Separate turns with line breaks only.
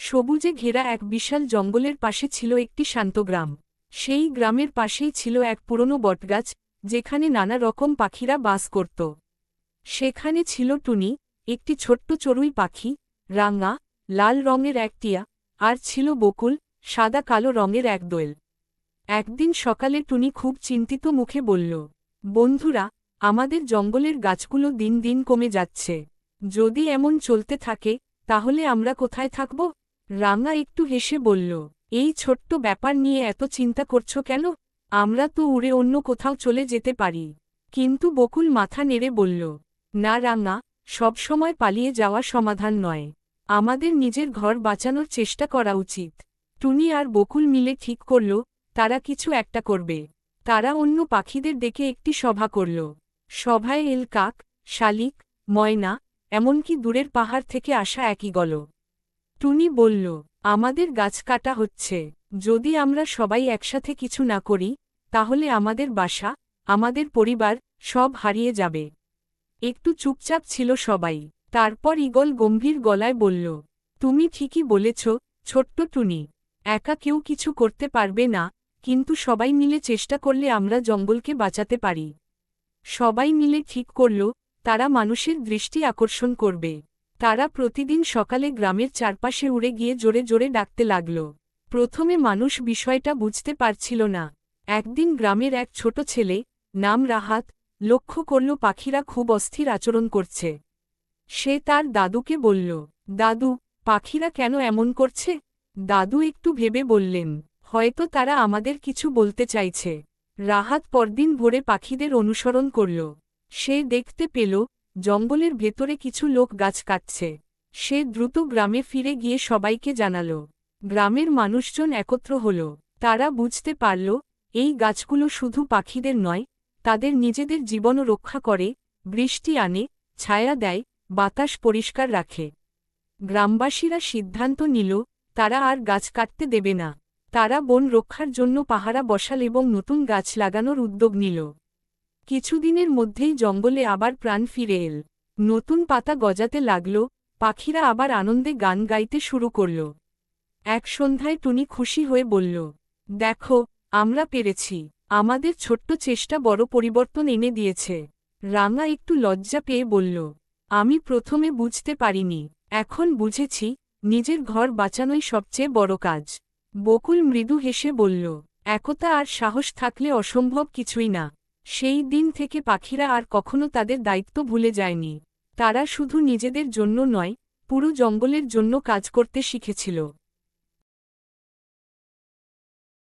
সবুজে ঘেরা এক বিশাল জঙ্গলের পাশে ছিল একটি শান্ত গ্রাম। সেই গ্রামের পাশেই ছিল এক পুরনো বটগাছ, যেখানে নানা রকম পাখিরা বাস করত। সেখানে ছিল টুনি, একটি ছোট্ট চড়ুই পাখি, রাঙা, লাল রঙের এক টিয়া, আর ছিল বকুল, সাদা কালো রঙের এক দোয়েল। একদিন সকালে টুনি খুব চিন্তিত মুখে বলল, বন্ধুরা, আমাদের জঙ্গলের গাছগুলো দিন দিন কমে যাচ্ছে। যদি এমন চলতে থাকে, তাহলে আমরা কোথায় থাকব? রাঙা একটু হেসে বলল, এই ছোট্ট ব্যাপার নিয়ে এত চিন্তা করছো কেন? আমরা তো উড়ে অন্য কোথাও চলে যেতে পারি। কিন্তু বকুল মাথা নেড়ে বলল, না রাঙা, সবসময় পালিয়ে যাওয়া সমাধান নয়। আমাদের নিজের ঘর বাঁচানোর চেষ্টা করা উচিত। টুনি আর বকুল মিলে ঠিক করল, তারা কিছু একটা করবে। তারা অন্য পাখিদের ডেকে একটি সভা করল। সভায় এল কাক, শালিক, ময়না, এমনকি দূরের পাহাড় থেকে আসা একই গল। টুনি বলল, আমাদের গাছ কাটা হচ্ছে। যদি আমরা সবাই একসাথে কিছু না করি, তাহলে আমাদের বাসা, আমাদের পরিবার, সব হারিয়ে যাবে। একটু চুপচাপ ছিল সবাই। তারপর ঈগল গম্ভীর গলায় বলল, তুমি ঠিকই বলেছ, ছোট্ট টুনি। একা কেউ কিছু করতে পারবে না, কিন্তু সবাই মিলে চেষ্টা করলে আমরা জঙ্গলকে বাঁচাতে পারি। সবাই মিলে ঠিক করল, তারা মানুষের দৃষ্টি আকর্ষণ করবে। তারা প্রতিদিন সকালে গ্রামের চারপাশে উড়ে গিয়ে জোরে জোরে ডাকতে লাগল। প্রথমে মানুষ বিষয়টা বুঝতে পারছিল না। একদিন গ্রামের এক ছোট ছেলে, নাম রাহাত, লক্ষ্য করল পাখিরা খুব অস্থির আচরণ করছে। সে তার দাদুকে বলল, দাদু, পাখিরা কেন এমন করছে? দাদু একটু ভেবে বললেন, হয়তো তারা আমাদের কিছু বলতে চাইছে। রাহাত পরদিন ভোরে পাখিদের অনুসরণ করল। সে দেখতে পেল, জঙ্গলের ভেতরে কিছু লোক গাছ কাটছে। সে দ্রুত গ্রামে ফিরে গিয়ে সবাইকে জানাল। গ্রামের মানুষজন একত্র হল। তারা বুঝতে পারল, এই গাছগুলো শুধু পাখিদের নয়, তাদের নিজেদের জীবনও রক্ষা করে, বৃষ্টি আনে, ছায়া দেয়, বাতাস পরিষ্কার রাখে। গ্রামবাসীরা সিদ্ধান্ত নিল, তারা আর গাছ কাটতে দেবে না। তারা বন রক্ষার জন্য পাহারা বসাল এবং নতুন গাছ লাগানোর উদ্যোগ নিল। কিছুদিনের মধ্যেই জঙ্গলে আবার প্রাণ ফিরে এল। নতুন পাতা গজাতে লাগল, পাখিরা আবার আনন্দে গান গাইতে শুরু করল। এক সন্ধ্যায় টুনি খুশি হয়ে বলল, দেখো, আমরা পেরেছি। আমাদের ছোট্ট চেষ্টা বড় পরিবর্তন এনে দিয়েছে। রাঙা একটু লজ্জা পেয়ে বলল, আমি প্রথমে বুঝতে পারিনি, এখন বুঝেছি, নিজের ঘর বাঁচানোই সবচেয়ে বড় কাজ। বকুল মৃদু হেসে বলল, একতা আর সাহস থাকলে অসম্ভব কিছুই না। সেই দিন থেকে পাখিরা আর কখনো তাদের দায়িত্ব ভুলে যায়নি। তারা শুধু নিজেদের জন্য নয়, পুরো জঙ্গলের জন্য কাজ করতে শিখেছিল।